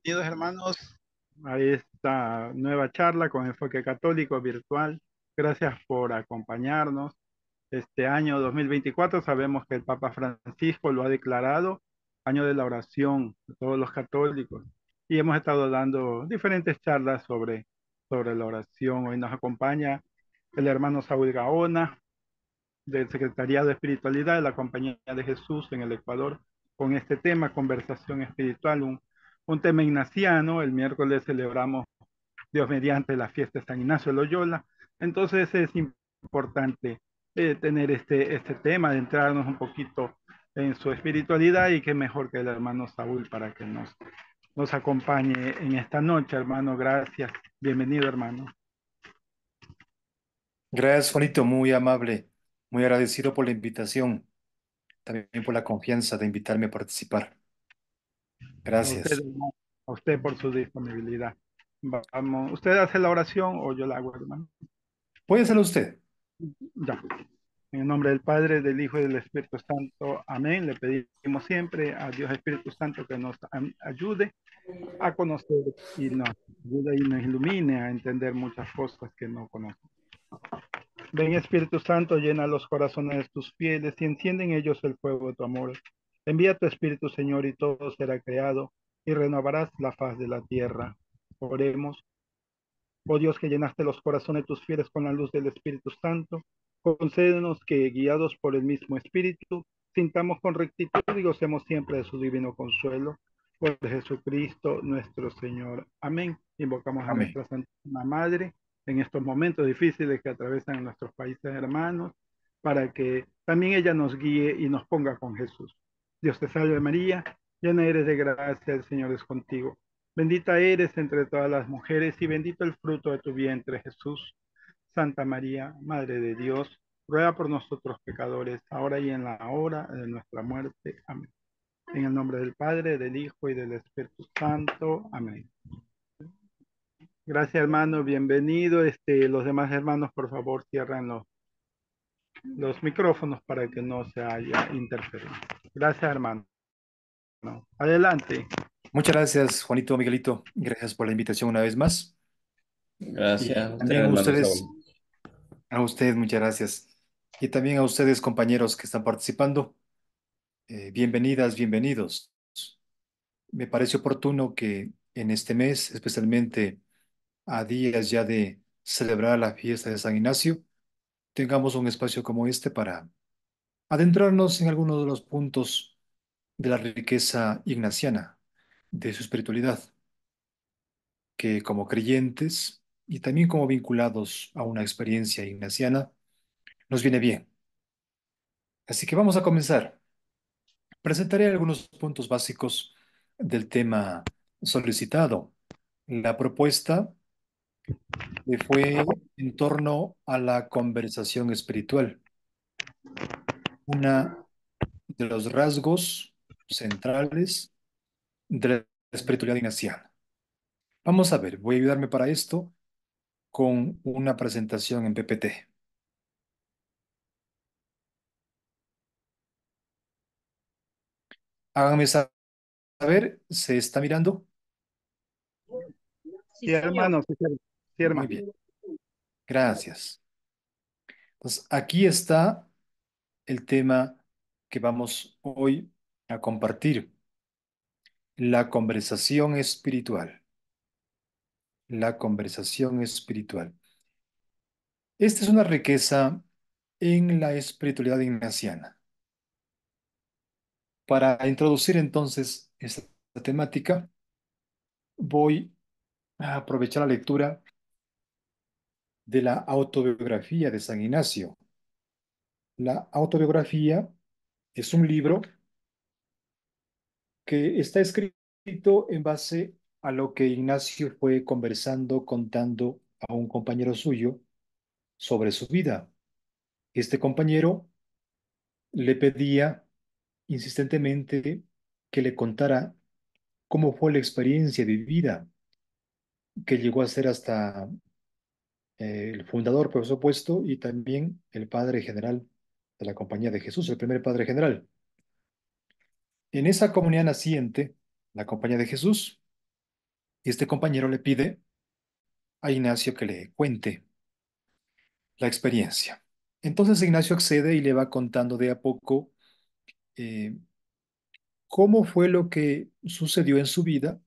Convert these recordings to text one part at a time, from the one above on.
Bienvenidos hermanos a esta nueva charla con enfoque católico virtual. Gracias por acompañarnos. Este año 2024 sabemos que el Papa Francisco lo ha declarado año de la oración de todos los católicos y hemos estado dando diferentes charlas sobre la oración. Hoy nos acompaña el hermano Saúl Gaona del Secretariado de Espiritualidad de la Compañía de Jesús en el Ecuador con este tema, conversación espiritual, un tema ignaciano. El miércoles celebramos Dios mediante la fiesta de San Ignacio de Loyola. Entonces es importante tener este tema, de entrarnos un poquito en su espiritualidad y qué mejor que el hermano Saúl para que nos acompañe en esta noche, hermano. Gracias. Bienvenido, hermano. Gracias, Juanito, muy amable, muy agradecido por la invitación, también por la confianza de invitarme a participar. A usted, Gracias. hermano, a usted por su disponibilidad. Vamos, ¿usted hace la oración o yo la hago, hermano? Puede ser usted. Ya. En el nombre del Padre, del Hijo y del Espíritu Santo. Amén. Le pedimos siempre a Dios Espíritu Santo que nos ayude a conocer y nos ayude y nos ilumine a entender muchas cosas que no conocemos. Ven Espíritu Santo, llena los corazones de tus fieles y enciende en ellos el fuego de tu amor. Envía tu Espíritu, Señor, y todo será creado y renovarás la faz de la tierra. Oremos. Oh Dios, que llenaste los corazones de tus fieles con la luz del Espíritu Santo, concédenos que, guiados por el mismo Espíritu, sintamos con rectitud y gocemos siempre de su divino consuelo. Por Jesucristo nuestro Señor. Amén. Invocamos a Amén. nuestra Santísima Madre en estos momentos difíciles que atraviesan nuestros países hermanos, para que también ella nos guíe y nos ponga con Jesús. Dios te salve María, llena eres de gracia, el Señor es contigo. Bendita eres entre todas las mujeres y bendito el fruto de tu vientre, Jesús. Santa María, Madre de Dios, ruega por nosotros pecadores, ahora y en la hora de nuestra muerte. Amén. En el nombre del Padre, del Hijo y del Espíritu Santo. Amén. Gracias, hermano. Bienvenido. Los demás hermanos, por favor, cierran los micrófonos para que no se haya interferencia. Gracias, hermano. Adelante. Muchas gracias, Juanito, Miguelito. Gracias por la invitación una vez más. Y Gracias a usted, también a hermano ustedes, Saúl. muchas gracias. Y también a ustedes, compañeros que están participando, bienvenidas, bienvenidos. Me parece oportuno que en este mes, especialmente a días ya de celebrar la fiesta de San Ignacio, tengamos un espacio como este para adentrarnos en algunos de los puntos de la riqueza ignaciana, de su espiritualidad, que como creyentes y también como vinculados a una experiencia ignaciana, nos viene bien. Así que vamos a comenzar. Presentaré algunos puntos básicos del tema solicitado. La propuesta fue en torno a la conversación espiritual, una de los rasgos centrales de la espiritualidad ignaciana. Vamos a ver, voy a ayudarme para esto con una presentación en PPT. Háganme saber, ¿se está mirando? Sí, Sí, señor. hermano. Sí, sí, Muy hermano. bien, gracias. Entonces, aquí está el tema que vamos hoy a compartir, la conversación espiritual. La conversación espiritual. Esta es una riqueza en la espiritualidad ignaciana. Para introducir entonces esta temática, voy a aprovechar la lectura de la autobiografía de San Ignacio. La autobiografía es un libro que está escrito en base a lo que Ignacio fue conversando, contando a un compañero suyo sobre su vida. Este compañero le pedía insistentemente que le contara cómo fue la experiencia vivida, que llegó a ser hasta el fundador, por supuesto, y también el padre general de la Compañía de Jesús, el primer padre general. En esa comunidad naciente, la Compañía de Jesús, Este compañero le pide a Ignacio que le cuente la experiencia. Entonces Ignacio accede y le va contando de a poco eh, cómo fue lo que sucedió en su vida,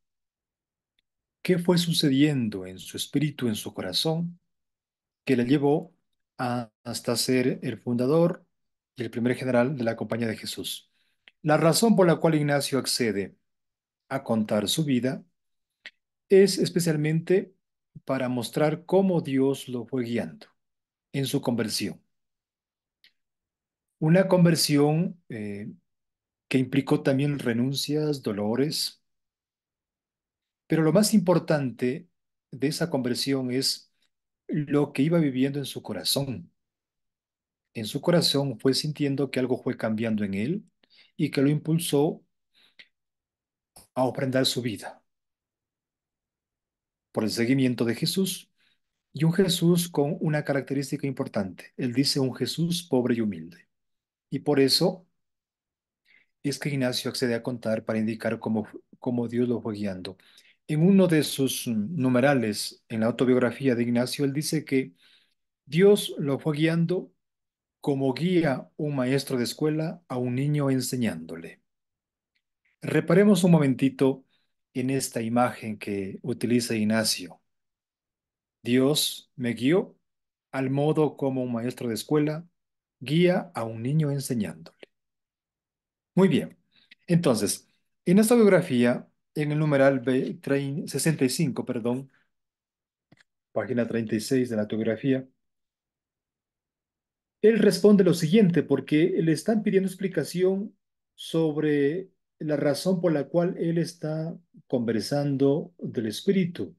qué fue sucediendo en su espíritu, en su corazón, que le llevó hasta ser el fundador y el primer general de la Compañía de Jesús. La razón por la cual Ignacio accede a contar su vida es especialmente para mostrar cómo Dios lo fue guiando en su conversión. Una conversión que implicó también renuncias, dolores, pero lo más importante de esa conversión es lo que iba viviendo en su corazón. En su corazón fue sintiendo que algo fue cambiando en él y que lo impulsó a ofrendar su vida por el seguimiento de Jesús y un Jesús con una característica importante. Él dice un Jesús pobre y humilde. Y por eso es que Ignacio accede a contar para indicar cómo Dios lo fue guiando. En uno de sus numerales en la autobiografía de Ignacio, él dice que Dios lo fue guiando como guía un maestro de escuela a un niño enseñándole. Reparemos un momentito en esta imagen que utiliza Ignacio. Dios me guió al modo como un maestro de escuela guía a un niño enseñándole. Muy bien. Entonces, en esta biografía, en el numeral 65, perdón, página 36 de la autobiografía, él responde lo siguiente, porque le están pidiendo explicación sobre la razón por la cual él está conversando del espíritu,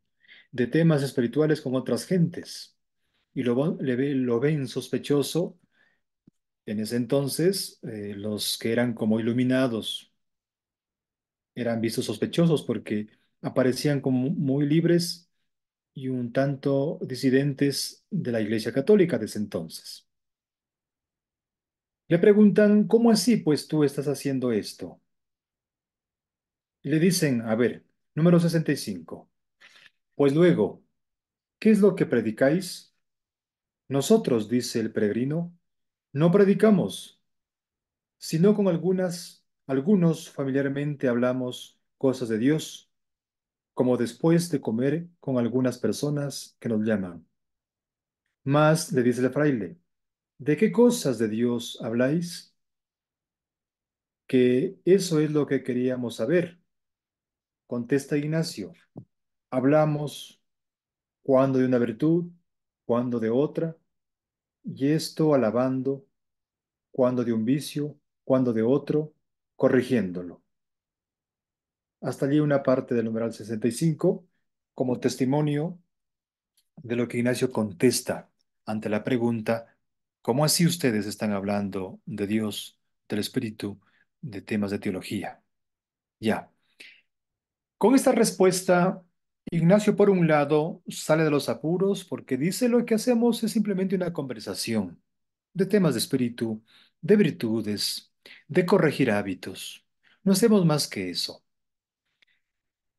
de temas espirituales con otras gentes. Y lo ven sospechoso en ese entonces, los que eran como iluminados eran vistos sospechosos porque aparecían como muy libres y un tanto disidentes de la Iglesia Católica de ese entonces. Le preguntan, ¿cómo así pues tú estás haciendo esto? Y le dicen, a ver, número 65. Pues luego, ¿qué es lo que predicáis? Nosotros, dice el peregrino, no predicamos, sino con algunos familiarmente hablamos cosas de Dios, como después de comer con algunas personas que nos llaman. Mas, le dice el fraile, ¿de qué cosas de Dios habláis? Que eso es lo que queríamos saber. Contesta Ignacio, hablamos cuando de una virtud, cuando de otra, y esto alabando, cuando de un vicio, cuando de otro, corrigiéndolo. Hasta allí una parte del numeral 65 como testimonio de lo que Ignacio contesta ante la pregunta, ¿cómo así ustedes están hablando de Dios, del Espíritu, de temas de teología? Ya. Con esta respuesta, Ignacio, por un lado, sale de los apuros porque dice lo que hacemos es simplemente una conversación de temas de espíritu, de virtudes, de corregir hábitos. No hacemos más que eso.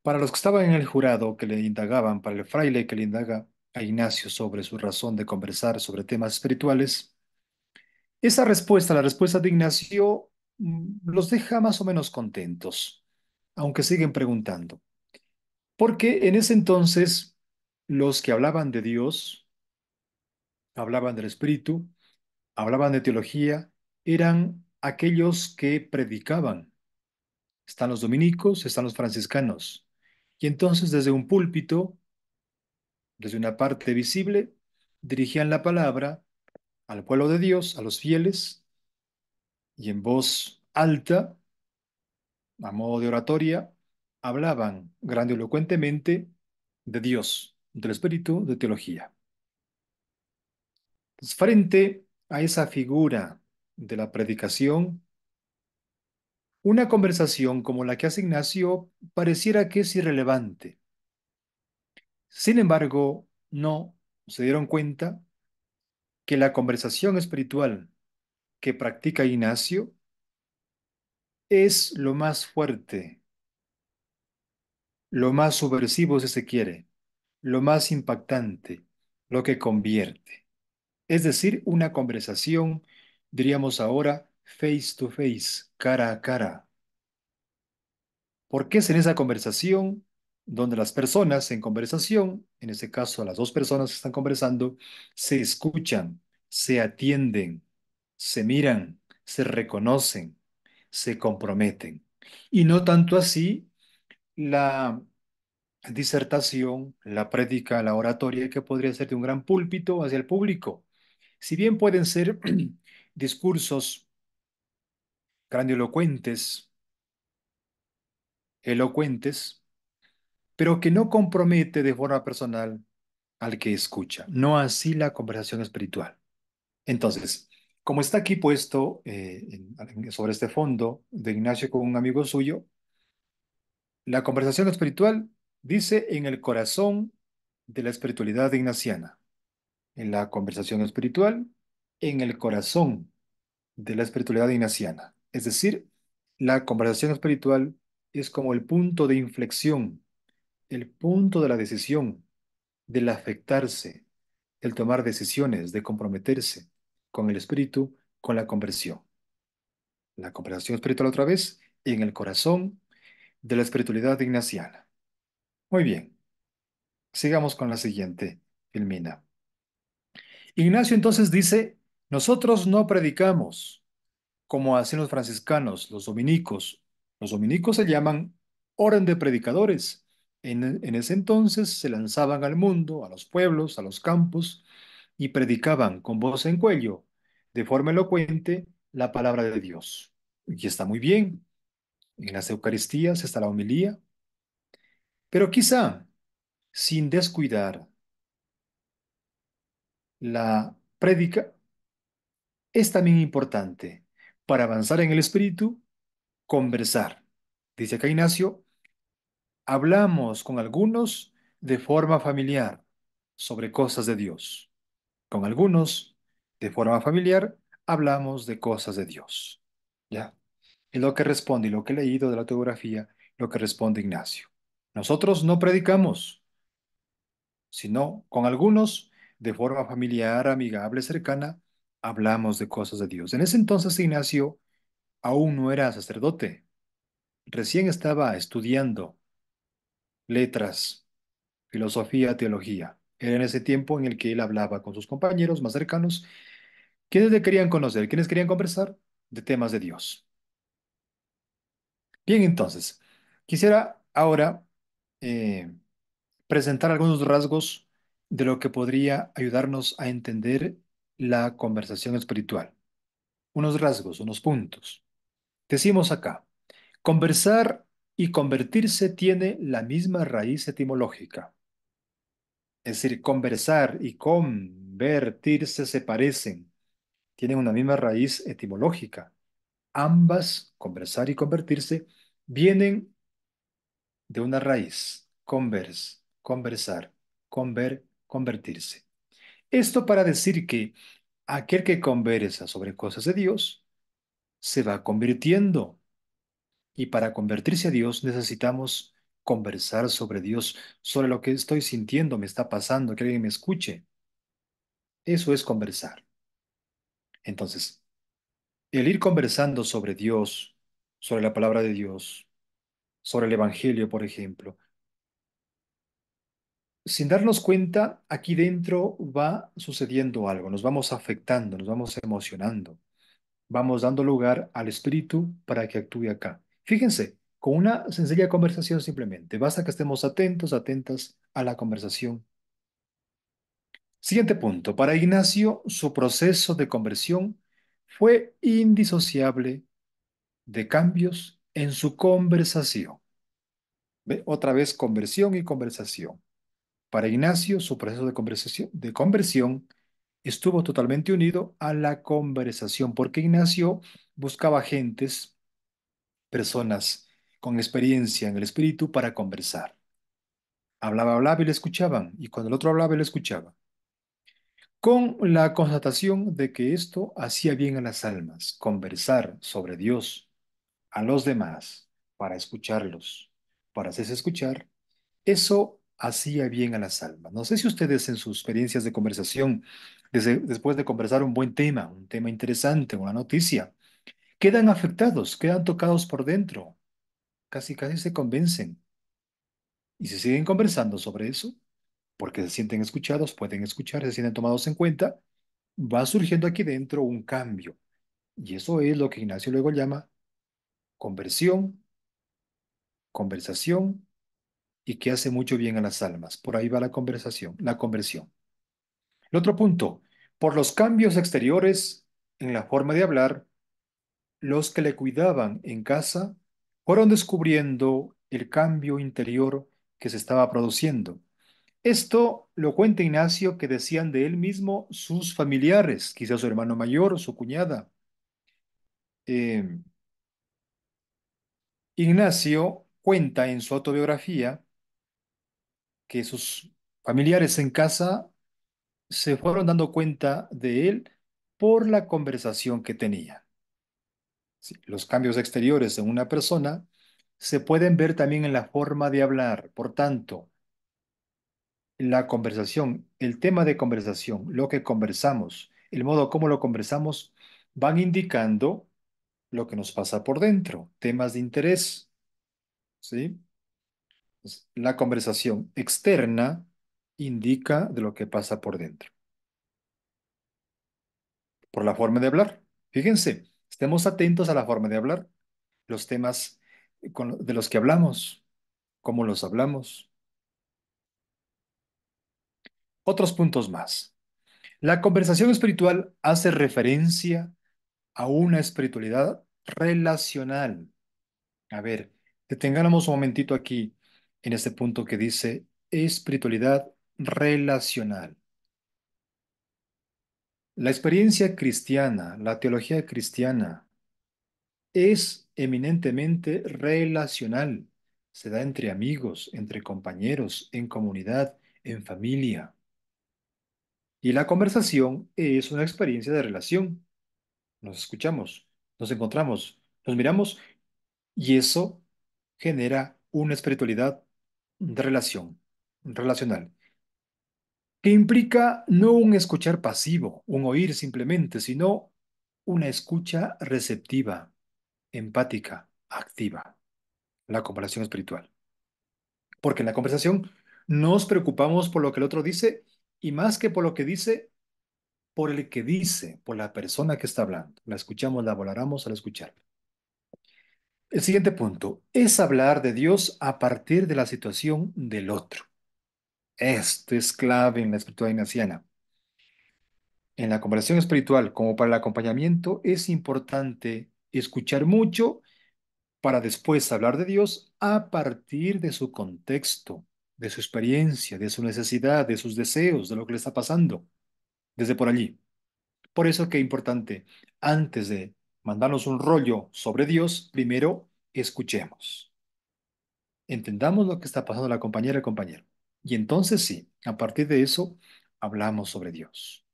Para los que estaban en el jurado que le indagaban, para el fraile que le indaga a Ignacio sobre su razón de conversar sobre temas espirituales, esa respuesta, la respuesta de Ignacio, los deja más o menos contentos, aunque siguen preguntando. Porque en ese entonces los que hablaban de Dios, hablaban del Espíritu, hablaban de teología, eran aquellos que predicaban. Están los dominicos, están los franciscanos. Y entonces desde un púlpito, desde una parte visible, dirigían la palabra al pueblo de Dios, a los fieles, y en voz alta, a modo de oratoria, hablaban grandilocuentemente de Dios, del Espíritu, de teología. Pues, frente a esa figura de la predicación, una conversación como la que hace Ignacio pareciera que es irrelevante. Sin embargo, no se dieron cuenta que la conversación espiritual que practica Ignacio es lo más fuerte lo más subversivo si se quiere, lo más impactante, lo que convierte. Es decir, una conversación, diríamos ahora, face to face, cara a cara. Porque es en esa conversación donde las personas en conversación, en este caso las dos personas que están conversando, se escuchan, se atienden, se miran, se reconocen, se comprometen. Y no tanto así la disertación, la prédica, la oratoria que podría ser de un gran púlpito hacia el público. Si bien pueden ser discursos grandilocuentes, elocuentes, pero que no compromete de forma personal al que escucha. No así la conversación espiritual. Entonces, como está aquí puesto sobre este fondo de Ignacio con un amigo suyo, la conversación espiritual dice en el corazón de la espiritualidad ignaciana. En la conversación espiritual, en el corazón de la espiritualidad ignaciana. Es decir, la conversación espiritual es como el punto de inflexión, el punto de la decisión, del afectarse, el tomar decisiones, de comprometerse con el espíritu, con la conversión. La conversación espiritual otra vez en el corazón de la espiritualidad ignaciana. Muy bien, sigamos con la siguiente, Filmina. Ignacio entonces dice, nosotros no predicamos como hacen los franciscanos, los dominicos. Los dominicos se llaman orden de predicadores. En ese entonces se lanzaban al mundo, a los pueblos, a los campos, y predicaban con voz en cuello, de forma elocuente, la palabra de Dios. Y está muy bien. En las Eucaristías está la homilía, pero quizá sin descuidar la prédica, es también importante para avanzar en el espíritu, conversar. Dice acá Ignacio, hablamos con algunos de forma familiar sobre cosas de Dios. Con algunos de forma familiar hablamos de cosas de Dios. ¿Ya? Y lo que responde y lo que he leído de la autografía, lo que responde Ignacio. Nosotros no predicamos, sino con algunos de forma familiar, amigable, cercana, hablamos de cosas de Dios. En ese entonces Ignacio aún no era sacerdote, recién estaba estudiando letras, filosofía, teología. Era en ese tiempo en el que él hablaba con sus compañeros más cercanos, quienes le querían conocer, quienes querían conversar de temas de Dios. Bien, entonces, quisiera ahora eh, presentar algunos rasgos de lo que podría ayudarnos a entender la conversación espiritual. Unos rasgos, unos puntos. Decimos acá, conversar y convertirse tiene la misma raíz etimológica. Es decir, conversar y convertirse se parecen, tienen una misma raíz etimológica. Ambas, conversar y convertirse, vienen de una raíz, conversar, convertirse. Esto para decir que aquel que conversa sobre cosas de Dios se va convirtiendo y para convertirse a Dios necesitamos conversar sobre Dios, sobre lo que estoy sintiendo, me está pasando, que alguien me escuche. Eso es conversar. Entonces, el ir conversando sobre Dios, sobre la palabra de Dios, sobre el Evangelio, por ejemplo, sin darnos cuenta, aquí dentro va sucediendo algo, nos vamos afectando, nos vamos emocionando, vamos dando lugar al Espíritu para que actúe acá. Fíjense, con una sencilla conversación simplemente, basta que estemos atentos, atentas a la conversación. Siguiente punto, para Ignacio, su proceso de conversión fue indisociable de cambios en su conversación. ¿Ve? Otra vez conversión y conversación. Para Ignacio, su proceso de conversión estuvo totalmente unido a la conversación, porque Ignacio buscaba gentes, personas con experiencia en el espíritu para conversar. Hablaba, hablaba y le escuchaban, y cuando el otro hablaba, él escuchaba. Con la constatación de que esto hacía bien a las almas, conversar sobre Dios a los demás para escucharlos, para hacerse escuchar Eso hacía bien a las almas. No sé si ustedes en sus experiencias de conversación, después de conversar un tema interesante, una noticia, quedan afectados, quedan tocados por dentro, casi casi se convencen y se siguen conversando sobre eso, porque se sienten escuchados, pueden escuchar, se sienten tomados en cuenta, va surgiendo aquí dentro un cambio. Y eso es lo que Ignacio luego llama conversión, conversación y que hace mucho bien a las almas. Por ahí va la conversación, la conversión. El otro punto, por los cambios exteriores en la forma de hablar, los que le cuidaban en casa fueron descubriendo el cambio interior que se estaba produciendo. Esto lo cuenta Ignacio que decían de él mismo sus familiares, quizás su hermano mayor o su cuñada. Eh, Ignacio cuenta en su autobiografía que sus familiares en casa se fueron dando cuenta de él por la conversación que tenía. Sí, los cambios exteriores en una persona se pueden ver también en la forma de hablar. Por tanto, la conversación, el tema de conversación, lo que conversamos, el modo como lo conversamos, van indicando lo que nos pasa por dentro, temas de interés, ¿sí? Pues, la conversación externa indica de lo que pasa por dentro, por la forma de hablar. Fíjense, estemos atentos a la forma de hablar, los temas de los que hablamos, cómo los hablamos. Otros puntos más. La conversación espiritual hace referencia a una espiritualidad relacional. A ver, detengamos un momentito aquí en este punto que dice espiritualidad relacional. La experiencia cristiana, la teología cristiana, es eminentemente relacional. Se da entre amigos, entre compañeros, en comunidad, en familia. Y la conversación es una experiencia de relación. Nos escuchamos, nos encontramos, nos miramos y eso genera una espiritualidad de relación, relacional, que implica no un escuchar pasivo, un oír simplemente, sino una escucha receptiva, empática, activa, la comparación espiritual. Porque en la conversación nos preocupamos por lo que el otro dice y más que por lo que dice, por el que dice, por la persona que está hablando. La escuchamos, la valoramos al escuchar. El siguiente punto es hablar de Dios a partir de la situación del otro. Esto es clave en la espiritualidad ignaciana. En la conversación espiritual, como para el acompañamiento, es importante escuchar mucho para después hablar de Dios a partir de su contexto, de su experiencia, de su necesidad, de sus deseos, de lo que le está pasando, desde por allí. Por eso que es importante, antes de mandarnos un rollo sobre Dios, primero escuchemos. Entendamos lo que está pasando la compañera y el compañero. Y entonces sí, a partir de eso, hablamos sobre Dios.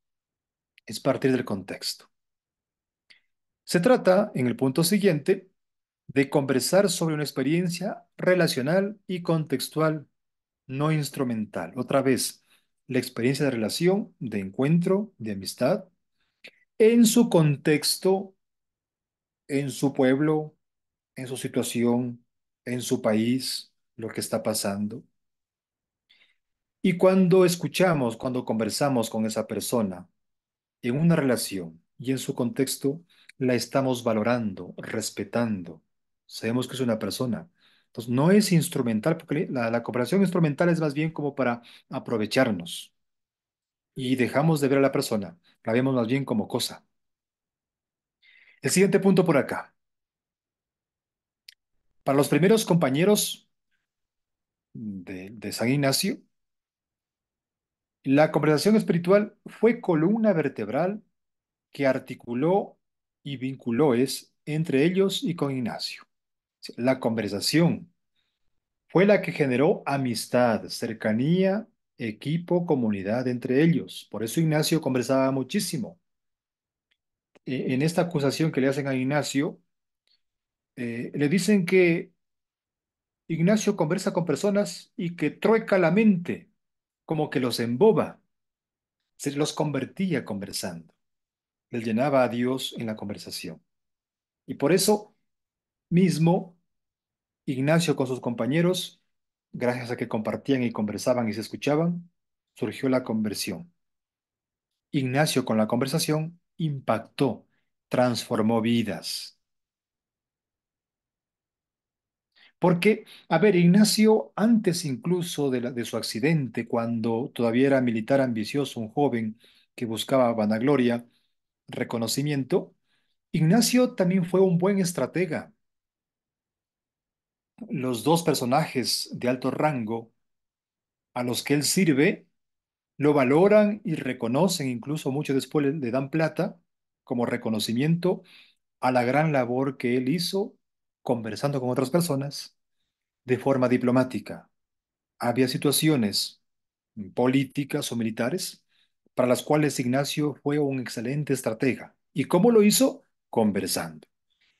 Es partir del contexto. Se trata, en el punto siguiente, de conversar sobre una experiencia relacional y contextual, no instrumental. Otra vez, la experiencia de relación, de encuentro, de amistad, en su contexto, en su pueblo, en su situación, en su país, lo que está pasando. Y cuando escuchamos, cuando conversamos con esa persona en una relación y en su contexto, la estamos valorando, respetando. Sabemos que es una persona. Entonces, no es instrumental, porque la cooperación instrumental es más bien como para aprovecharnos y dejamos de ver a la persona, la vemos más bien como cosa. El siguiente punto por acá. Para los primeros compañeros de San Ignacio, la conversación espiritual fue columna vertebral que articuló y vinculó es entre ellos y con Ignacio. La conversación fue la que generó amistad, cercanía, equipo, comunidad entre ellos. Por eso Ignacio conversaba muchísimo. En esta acusación que le hacen a Ignacio, le dicen que Ignacio conversa con personas y que trueca la mente, como que los emboba, se los convertía conversando, les llenaba a Dios en la conversación. Y por eso mismo, Ignacio con sus compañeros, gracias a que compartían y conversaban y se escuchaban, surgió la conversión. Ignacio con la conversación impactó, transformó vidas. Porque, a ver, Ignacio, antes incluso de su accidente, cuando todavía era militar ambicioso, un joven que buscaba vanagloria, reconocimiento, Ignacio también fue un buen estratega. Los dos personajes de alto rango a los que él sirve lo valoran y reconocen, incluso mucho después le dan plata como reconocimiento a la gran labor que él hizo conversando con otras personas de forma diplomática. Había situaciones políticas o militares para las cuales Ignacio fue un excelente estratega. ¿Y cómo lo hizo? Conversando.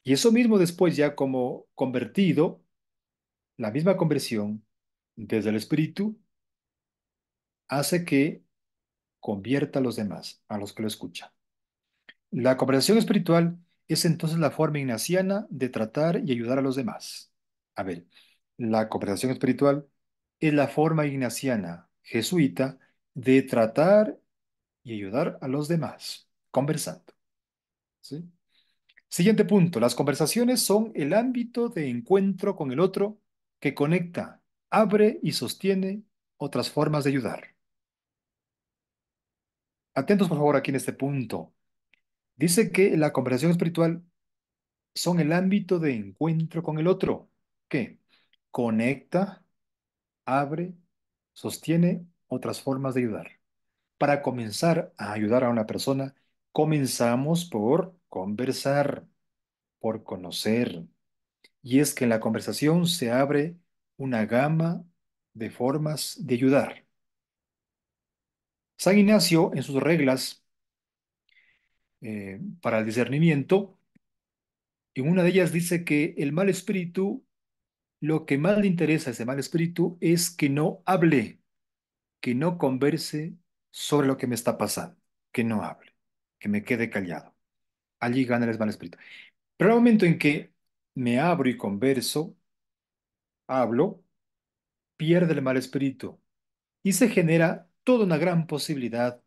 Y eso mismo después ya como convertido, la misma conversión desde el espíritu hace que convierta a los demás, a los que lo escuchan. La conversación espiritual es entonces la forma ignaciana de tratar y ayudar a los demás. A ver, la conversación espiritual es la forma ignaciana, jesuita, de tratar y ayudar a los demás, conversando. ¿Sí? Siguiente punto, las conversaciones son el ámbito de encuentro con el otro que conecta, abre y sostiene otras formas de ayudar. Atentos por favor aquí en este punto. Dice que la conversación espiritual son el ámbito de encuentro con el otro, que conecta, abre, sostiene otras formas de ayudar. Para comenzar a ayudar a una persona, comenzamos por conversar, por conocer. Y es que en la conversación se abre una gama de formas de ayudar. San Ignacio, en sus reglas para el discernimiento, en una de ellas dice que el mal espíritu, lo que más le interesa a ese mal espíritu es que no hable, que no converse sobre lo que me está pasando, que no hable, que me quede callado. Allí gana el mal espíritu. Pero el momento en que me abro y converso, hablo, pierde el mal espíritu y se genera toda una gran posibilidad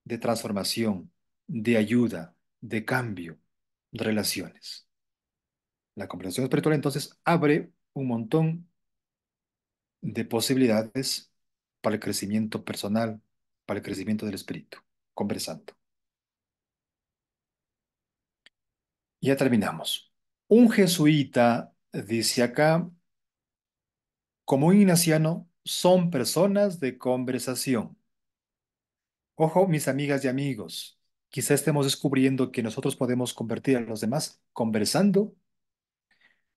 de transformación, de ayuda, de cambio, de relaciones. La comprensión espiritual entonces abre un montón de posibilidades para el crecimiento personal, para el crecimiento del espíritu, conversando. Ya terminamos. Un jesuita dice acá, como un ignaciano, son personas de conversación. Ojo, mis amigas y amigos, quizá estemos descubriendo que nosotros podemos convertir a los demás conversando,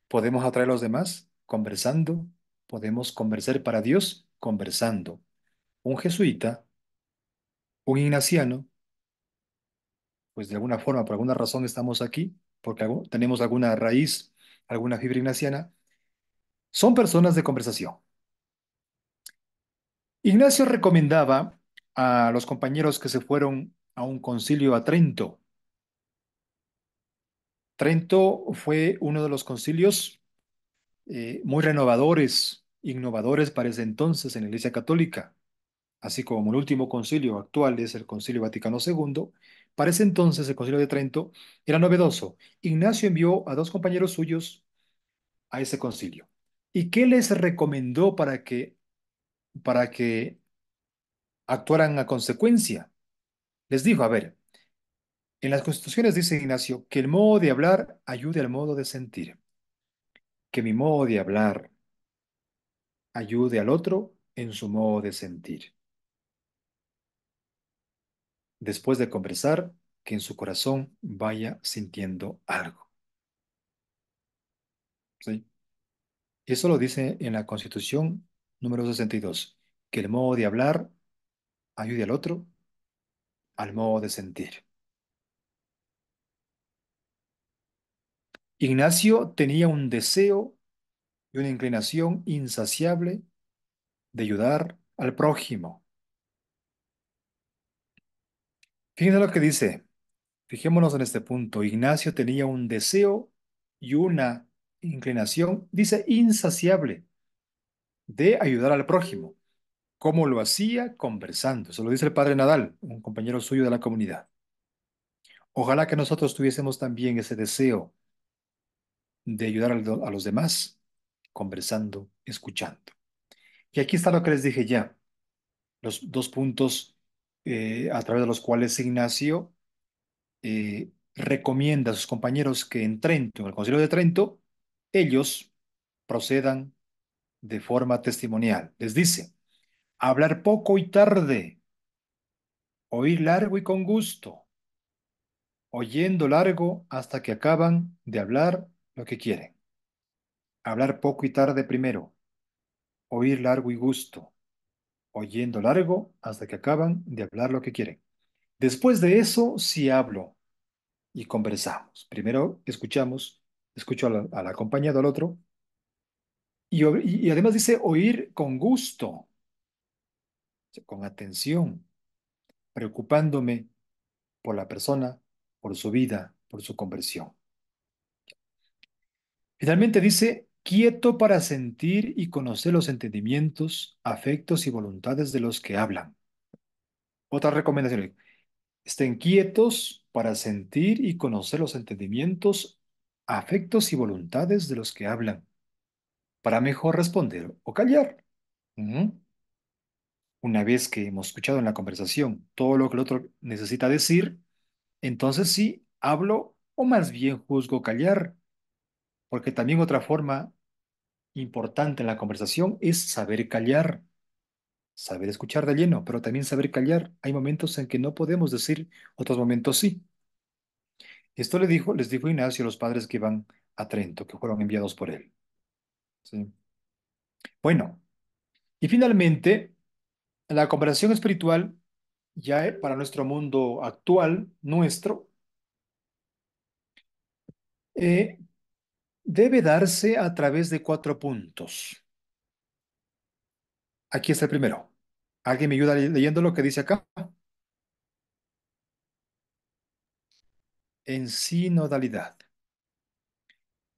podemos atraer a los demás conversando, podemos conversar para Dios conversando. Un jesuita, un ignaciano, pues de alguna forma, por alguna razón estamos aquí, porque tenemos alguna raíz, alguna fibra ignaciana, son personas de conversación. Ignacio recomendaba a los compañeros que se fueron a un concilio a Trento. Trento fue uno de los concilios muy renovadores, innovadores para ese entonces en la Iglesia Católica, así como el último concilio actual es el Concilio Vaticano II. Para ese entonces el Concilio de Trento era novedoso. Ignacio envió a dos compañeros suyos a ese concilio. ¿Y qué les recomendó para que actuaran a consecuencia? Les dijo, a ver, en las constituciones dice Ignacio que el modo de hablar ayude al modo de sentir, que mi modo de hablar ayude al otro en su modo de sentir. Después de conversar, que en su corazón vaya sintiendo algo. ¿Sí? Eso lo dice en la Constitución número 62, que el modo de hablar ayude al otro al modo de sentir. Ignacio tenía un deseo y una inclinación insaciable de ayudar al prójimo. Fíjense lo que dice. Fijémonos en este punto. Ignacio tenía un deseo y una inclinación, dice, insaciable de ayudar al prójimo. ¿Cómo lo hacía? Conversando. Eso lo dice el padre Nadal, un compañero suyo de la comunidad. Ojalá que nosotros tuviésemos también ese deseo de ayudar a los demás, conversando, escuchando. Y aquí está lo que les dije ya, los dos puntos a través de los cuales Ignacio recomienda a sus compañeros que en Trento, en el Concilio de Trento, ellos procedan de forma testimonial. Les dice, hablar poco y tarde, oír largo y con gusto, oyendo largo hasta que acaban de hablar lo que quieren. Hablar poco y tarde primero, oír largo y gusto, oyendo largo hasta que acaban de hablar lo que quieren. Después de eso, sí hablo y conversamos. Primero escuchamos, escucho al acompañado, al otro, y además dice oír con gusto, o sea, con atención, preocupándome por la persona, por su vida, por su conversión. Finalmente dice, quieto para sentir y conocer los entendimientos, afectos y voluntades de los que hablan. Otra recomendación, estén quietos para sentir y conocer los entendimientos, afectos y voluntades de los que hablan, para mejor responder o callar. Ujú. Una vez que hemos escuchado en la conversación todo lo que el otro necesita decir, entonces sí hablo o más bien juzgo callar, porque también otra forma importante en la conversación es saber callar, saber escuchar de lleno, pero también saber callar. Hay momentos en que no podemos decir, otros momentos sí. Esto les dijo Ignacio a los padres que iban a Trento, que fueron enviados por él. ¿Sí? Bueno, y finalmente, la conversación espiritual, ya para nuestro mundo actual, nuestro, eh, debe darse a través de cuatro puntos. Aquí está el primero. ¿Alguien me ayuda leyendo lo que dice acá? En sinodalidad.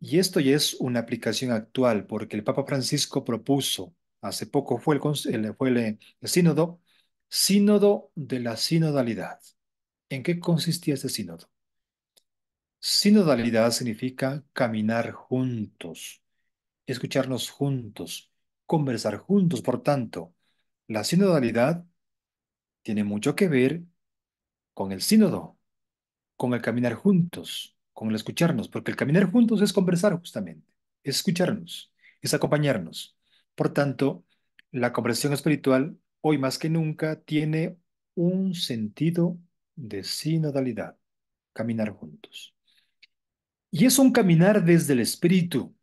Y esto ya es una aplicación actual, porque el Papa Francisco propuso, hace poco fue el sínodo, sínodo de la sinodalidad. ¿En qué consistía este sínodo? Sinodalidad significa caminar juntos, escucharnos juntos, conversar juntos. Por tanto, la sinodalidad tiene mucho que ver con el sínodo, con el caminar juntos, con el escucharnos, porque el caminar juntos es conversar justamente, es escucharnos, es acompañarnos. Por tanto, la conversación espiritual hoy más que nunca tiene un sentido de sinodalidad, caminar juntos. Y es un caminar desde el espíritu,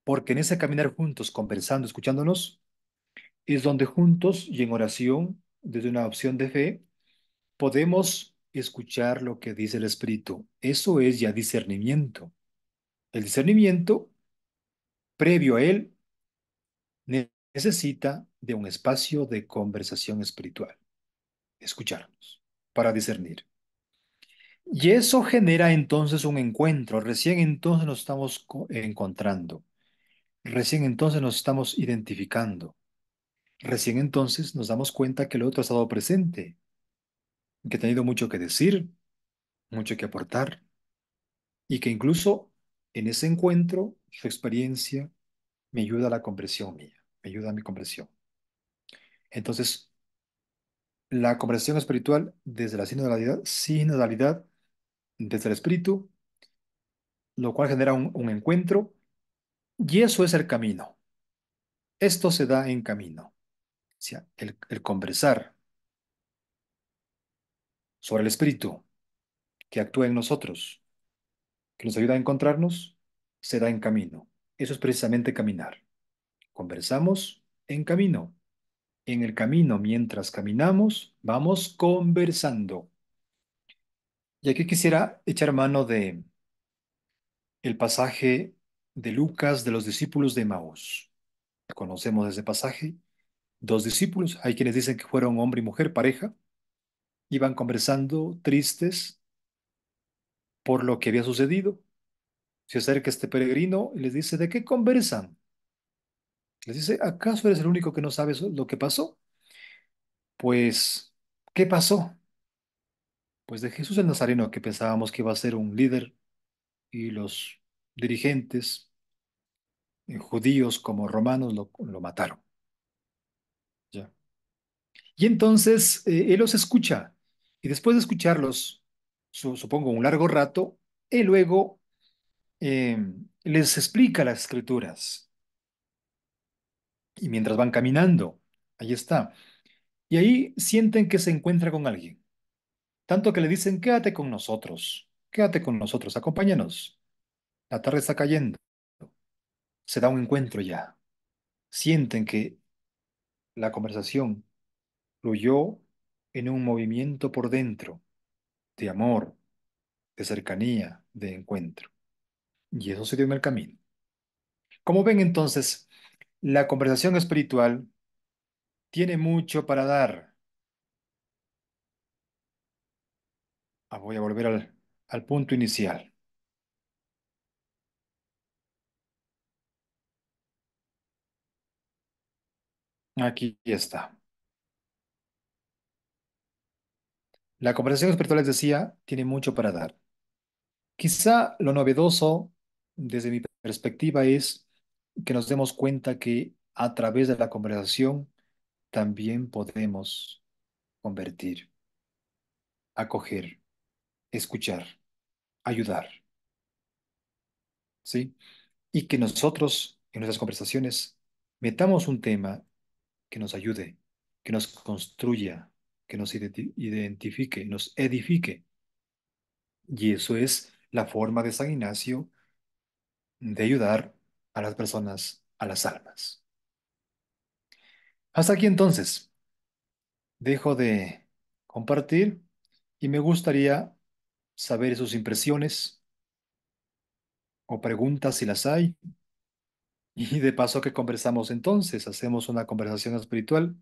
porque en ese caminar juntos, conversando, escuchándonos, es donde juntos y en oración, desde una opción de fe, podemos escuchar lo que dice el Espíritu. Eso es ya discernimiento. El discernimiento, previo a él, necesita de un espacio de conversación espiritual, escucharnos, para discernir. Y eso genera entonces un encuentro. Recién entonces nos estamos encontrando. Recién entonces nos estamos identificando. Recién entonces nos damos cuenta que el otro ha estado presente, que ha tenido mucho que decir, mucho que aportar y que incluso en ese encuentro su experiencia me ayuda a la comprensión mía, me ayuda a mi comprensión. Entonces, la comprensión espiritual desde la sinodalidad desde el espíritu, lo cual genera un encuentro y eso es el camino. Esto se da en camino, o sea, el conversar sobre el espíritu que actúa en nosotros, que nos ayuda a encontrarnos, se da en camino. Eso es precisamente caminar. Conversamos en camino. En el camino, mientras caminamos, vamos conversando. Y aquí quisiera echar mano de el pasaje de Lucas de los discípulos de Maús. Conocemos ese pasaje. Dos discípulos, hay quienes dicen que fueron hombre y mujer, pareja, iban conversando tristes por lo que había sucedido. Se acerca este peregrino y les dice, ¿de qué conversan? Les dice, ¿acaso eres el único que no sabes lo que pasó? Pues, ¿qué pasó? Pues de Jesús el Nazareno, que pensábamos que iba a ser un líder y los dirigentes, judíos como romanos, lo mataron. ¿Ya? Y entonces él los escucha y después de escucharlos, supongo un largo rato, él luego eh, les explica las escrituras y mientras van caminando, ahí está. Y ahí sienten que se encuentra con alguien, tanto que le dicen, quédate con nosotros, acompáñanos. La tarde está cayendo, se da un encuentro ya. Sienten que la conversación fluyó en un movimiento por dentro, de amor, de cercanía, de encuentro. Y eso se dio en el camino. Como ven entonces, la conversación espiritual tiene mucho para dar. Voy a volver al punto inicial. Aquí está. La conversación espiritual, les decía, tiene mucho para dar. Quizá lo novedoso, desde mi perspectiva, es que nos demos cuenta que a través de la conversación también podemos convertir, acoger, escuchar, ayudar, ¿sí? Y que nosotros en nuestras conversaciones metamos un tema que nos ayude, que nos construya, que nos identifique, nos edifique. Y eso es la forma de San Ignacio de ayudar a las personas, a las almas. Hasta aquí entonces, dejo de compartir y me gustaría saber sus impresiones o preguntas si las hay. Y de paso que conversamos entonces, hacemos una conversación espiritual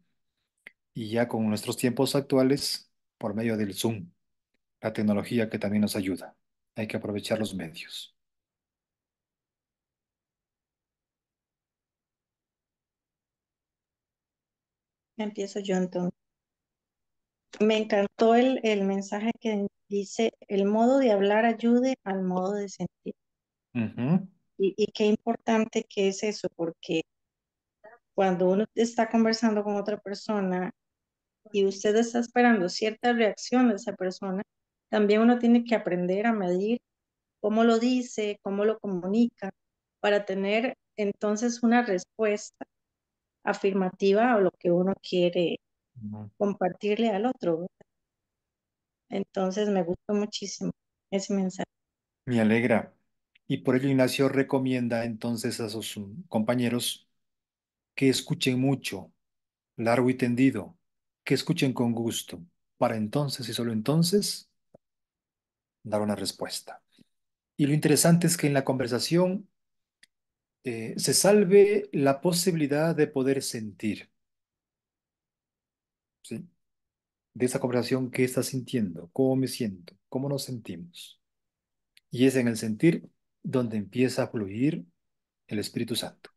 y ya con nuestros tiempos actuales por medio del Zoom, la tecnología que también nos ayuda. Hay que aprovechar los medios. Empiezo yo entonces. Me encantó el mensaje que dice, el modo de hablar ayude al modo de sentir. Ujú, Y qué importante que es eso, porque cuando uno está conversando con otra persona y usted está esperando cierta reacción de esa persona, también uno tiene que aprender a medir cómo lo dice, cómo lo comunica, para tener entonces una respuesta afirmativa a lo que uno quiere ujú. compartirle al otro, ¿verdad? Entonces me gustó muchísimo ese mensaje. Me alegra. Y por ello Ignacio recomienda entonces a sus compañeros que escuchen mucho, largo y tendido, que escuchen con gusto, para entonces y solo entonces dar una respuesta. Y lo interesante es que en la conversación se salve la posibilidad de poder sentir, ¿sí? De esa conversación, ¿qué estás sintiendo? ¿Cómo me siento? ¿Cómo nos sentimos? Y es en el sentir donde empieza a fluir el Espíritu Santo.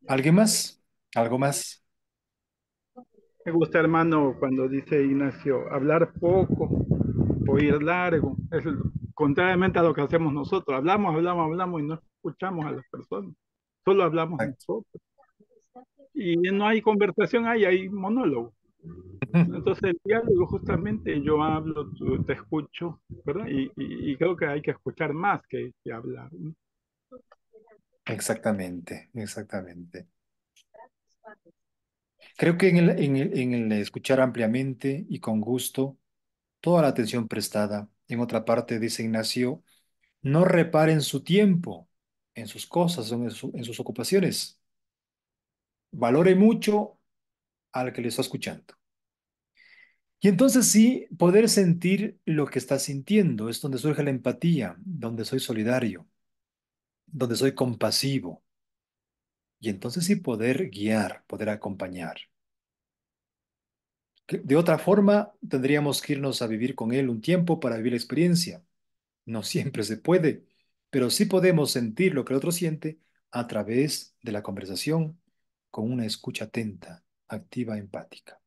¿Alguien más? ¿Algo más? Me gusta, hermano, cuando dice Ignacio, hablar poco, oír largo. Es contrariamente a lo que hacemos nosotros. Hablamos, hablamos, hablamos y no escuchamos a las personas. Solo hablamos Exacto. nosotros. Y no hay conversación, hay monólogo. Entonces el diálogo justamente yo hablo, te escucho, ¿verdad? Y creo que hay que escuchar más que hablar, ¿no? Exactamente, exactamente. Creo que en el escuchar ampliamente y con gusto, toda la atención prestada. En otra parte, dice Ignacio, no reparen su tiempo en sus cosas, en sus ocupaciones. Valore mucho al que le está escuchando. Y entonces sí, poder sentir lo que estás sintiendo es donde surge la empatía, donde soy solidario, donde soy compasivo. Y entonces sí poder guiar, poder acompañar. De otra forma, tendríamos que irnos a vivir con él un tiempo para vivir la experiencia. No siempre se puede, pero sí podemos sentir lo que el otro siente a través de la conversación con una escucha atenta, activa, empática.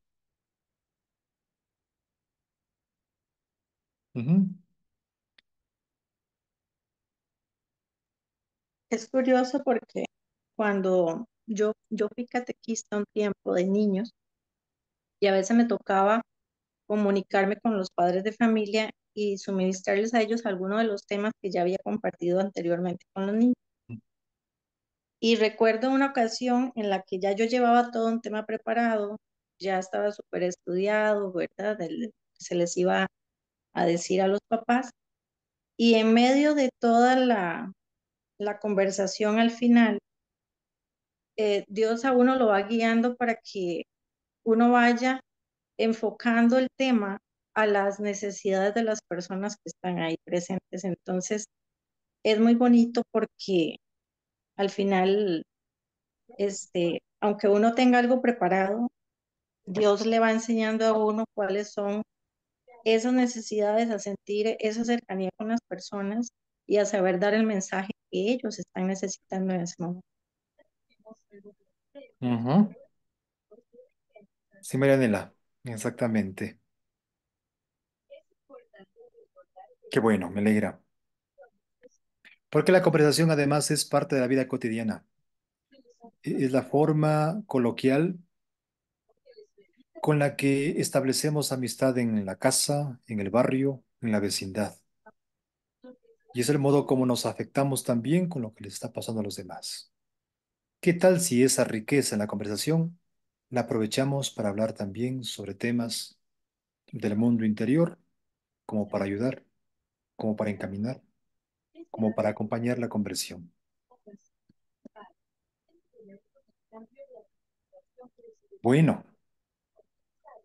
Ujú, Es curioso porque cuando yo fui catequista un tiempo de niños y a veces me tocaba comunicarme con los padres de familia y suministrarles a ellos algunos de los temas que ya había compartido anteriormente con los niños. Y recuerdo una ocasión en la que ya yo llevaba todo un tema preparado, ya estaba súper estudiado, ¿verdad? Se les iba a decir a los papás. Y en medio de toda la conversación al final, Dios a uno lo va guiando para que uno vaya enfocando el tema a las necesidades de las personas que están ahí presentes. Entonces, es muy bonito porque al final, aunque uno tenga algo preparado, Dios le va enseñando a uno cuáles son esas necesidades, a sentir esa cercanía con las personas y a saber dar el mensaje que ellos están necesitando en ese momento. ujú. Sí, Marianela, exactamente. Qué bueno, me alegra. Porque la conversación además es parte de la vida cotidiana. Es la forma coloquial con la que establecemos amistad en la casa, en el barrio, en la vecindad. Y es el modo como nos afectamos también con lo que les está pasando a los demás. ¿Qué tal si esa riqueza en la conversación la aprovechamos para hablar también sobre temas del mundo interior, como para ayudar, como para encaminar, como para acompañar la conversión? Bueno,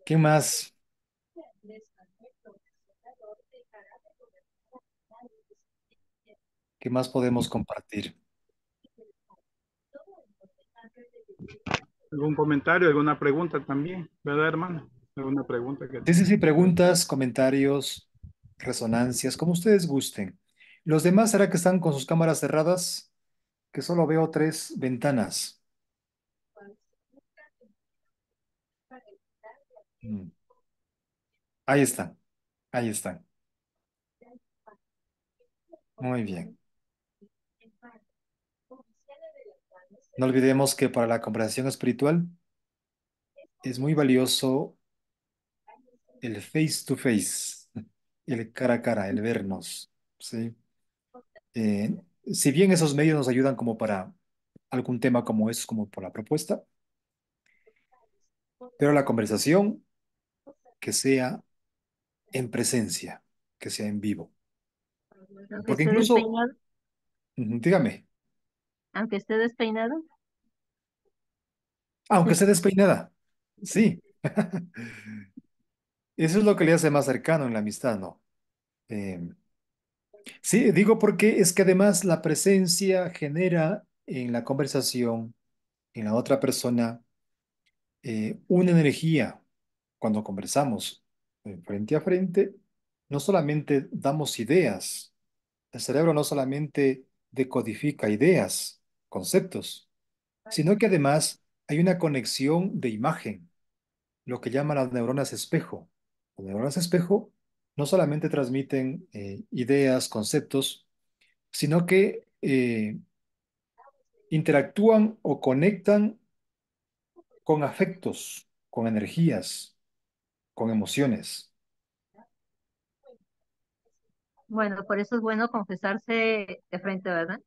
¿qué más? ¿Qué más podemos compartir? ¿Algún comentario, alguna pregunta también? ¿Verdad, hermano? ¿Alguna pregunta que Sí, sí, sí, tenga? preguntas, comentarios, resonancias, como ustedes gusten. Los demás, ¿será que están con sus cámaras cerradas? Que solo veo tres ventanas. Mm, ahí están, ahí están. Muy bien. No olvidemos que para la conversación espiritual es muy valioso el face to face, el cara a cara, el vernos, ¿sí? Eh, si bien esos medios nos ayudan como para algún tema como es, como por la propuesta, pero la conversación que sea en presencia, que sea en vivo. Aunque Porque esté incluso, despeinado, dígame, aunque esté despeinado. aunque esté despeinada, sí, eso es lo que le hace más cercano en la amistad, ¿no? Eh, sí, digo porque es que además la presencia genera en la conversación, en la otra persona, una energía cuando conversamos frente a frente. No solamente damos ideas, el cerebro no solamente decodifica ideas, conceptos, sino que además hay una conexión de imagen, lo que llaman las neuronas espejo. Las neuronas espejo no solamente transmiten ideas, conceptos, sino que interactúan o conectan con afectos, con energías, con emociones. Bueno, por eso es bueno confesarse de frente, ¿verdad?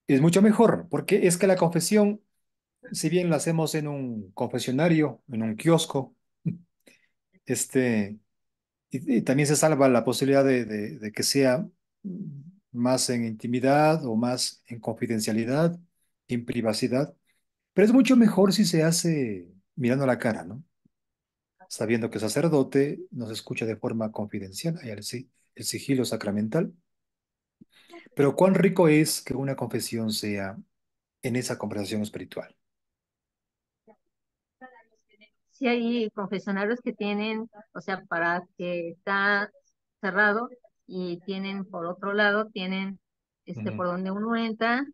Es mucho mejor, porque es que la confesión, si bien la hacemos en un confesionario, en un kiosco, este, y también se salva la posibilidad de que sea más en intimidad o más en confidencialidad, en privacidad, pero es mucho mejor si se hace mirando la cara, ¿no? sabiendo que el sacerdote nos escucha de forma confidencial, hay el sigilo sacramental. Pero cuán rico es que una confesión sea en esa conversación espiritual. Sí hay confesionarios que tienen, o sea, para que está cerrado y tienen por otro lado, tienen Ujú. por donde uno entra,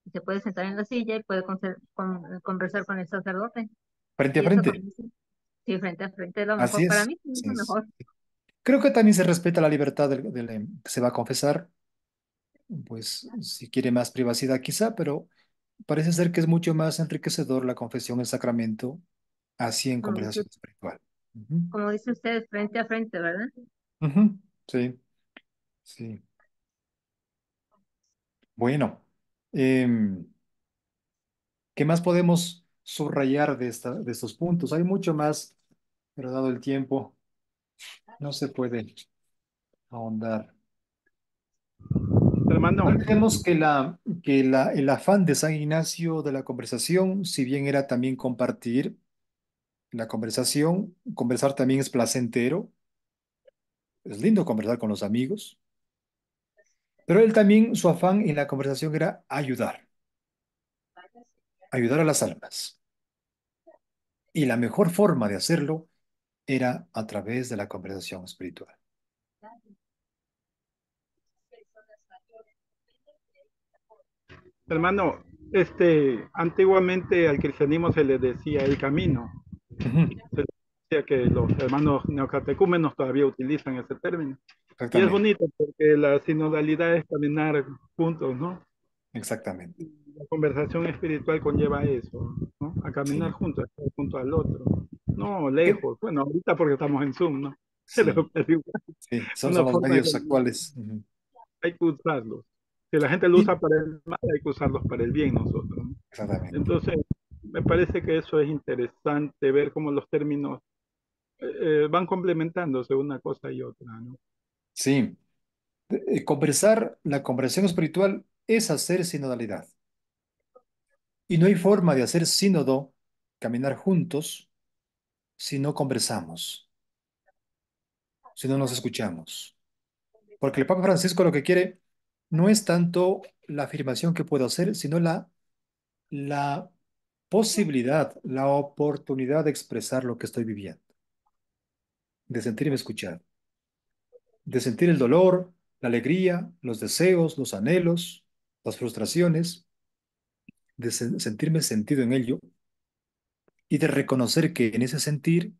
y se puede sentar en la silla y puede conversar con el sacerdote. Frente a Y eso frente. también, sí, frente a frente es lo Así mejor. Para es. mí sí es Sí, lo es. mejor. Creo que también se respeta la libertad que se va a confesar, pues si quiere más privacidad quizá, pero parece ser que es mucho más enriquecedor la confesión, el sacramento, así en Como dice, conversación espiritual. Ujú. como dice usted, frente a frente, ¿verdad? Ujú. Sí, sí. Bueno, em, ¿qué más podemos subrayar de estos puntos? Hay mucho más, pero dado el tiempo, no se puede ahondar. Hermano, Tenemos el afán de San Ignacio de la conversación, si bien era también compartir la conversación, conversar también es placentero, es lindo conversar con los amigos, pero él también, su afán en la conversación era ayudar, ayudar a las almas. Y la mejor forma de hacerlo era a través de la conversación espiritual. hermano, antiguamente al cristianismo se le decía el camino. Ujú. Se le decía que los hermanos neocatecúmenos todavía utilizan ese término. Y es Exactamente, bonito porque la sinodalidad es caminar juntos, ¿no? exactamente. La conversación espiritual conlleva eso, ¿no? A caminar Sí. juntos, a estar junto al otro. No ¿Qué? lejos. Bueno, ahorita porque estamos en Zoom, ¿no? Sí, Pero igual, sí, son una los forma de medios convivir. actuales. Ujú. Hay que usarlos. Si la gente lo Sí, usa para el mal, hay que usarlos para el bien nosotros, ¿no? exactamente. Entonces, me parece que eso es interesante, ver cómo los términos van complementándose una cosa y otra, ¿no? Sí. Conversar, la conversación espiritual es hacer sinodalidad. Y no hay forma de hacer sínodo, caminar juntos, si no conversamos, si no nos escuchamos. Porque el Papa Francisco lo que quiere no es tanto la afirmación que puedo hacer, sino la posibilidad, la oportunidad de expresar lo que estoy viviendo, de sentirme escuchado, de sentir el dolor, la alegría, los deseos, los anhelos, las frustraciones, de sentirme sentido en ello y de reconocer que en ese sentir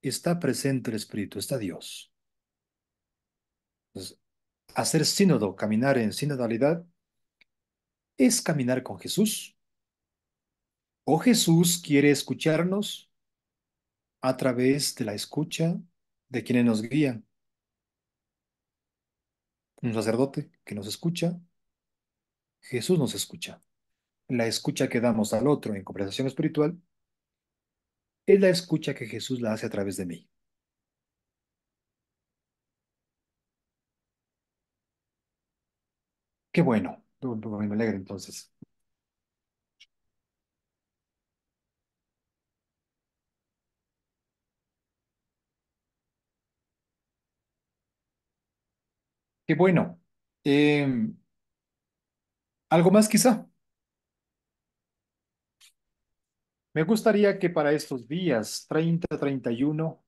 está presente el Espíritu, está Dios. Entonces, hacer sínodo, caminar en sinodalidad, es caminar con Jesús. O Jesús quiere escucharnos a través de la escucha de quienes nos guían. Un sacerdote que nos escucha, Jesús nos escucha. La escucha que damos al otro en conversación espiritual es la escucha que Jesús la hace a través de mí. Qué bueno, me alegra entonces. Qué bueno. ¿Algo más quizá? Me gustaría que para estos días 30, 31,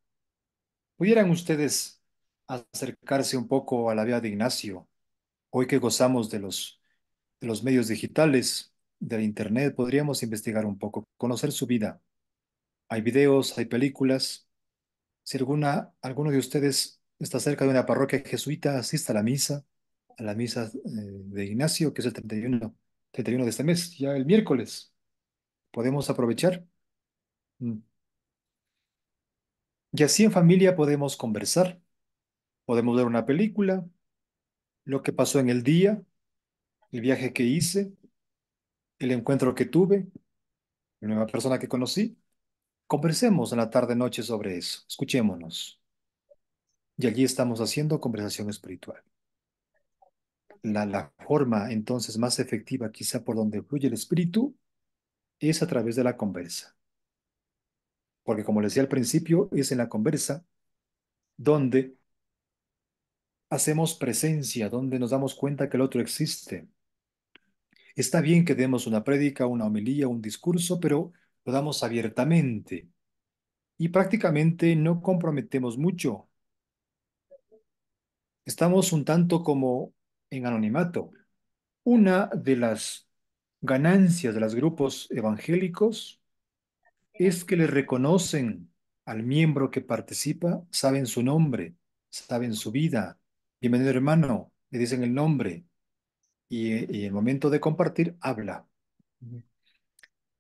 pudieran ustedes acercarse un poco a la vida de Ignacio. Hoy que gozamos de los medios digitales, del Internet, podríamos investigar un poco, conocer su vida. Hay videos, hay películas. Si alguno de ustedes está cerca de una parroquia jesuita, asista a la misa de Ignacio, que es el 31 de este mes, ya el miércoles. Podemos aprovechar. Mm. Y así en familia podemos conversar, podemos ver una película, lo que pasó en el día, el viaje que hice, el encuentro que tuve, la nueva persona que conocí. Conversemos en la tarde-noche sobre eso, escuchémonos. Y allí estamos haciendo conversación espiritual. La forma entonces más efectiva, quizá por donde fluye el espíritu, es a través de la conversa. porque como les decía al principio, es en la conversa donde hacemos presencia, donde nos damos cuenta que el otro existe. Está bien que demos una prédica, una homilía, un discurso, pero lo damos abiertamente y prácticamente no comprometemos mucho. Estamos un tanto como en anonimato. Una de las ganancias de los grupos evangélicos es que le reconocen al miembro que participa, saben su nombre, saben su vida. Bienvenido hermano, le dicen el nombre y en el momento de compartir habla.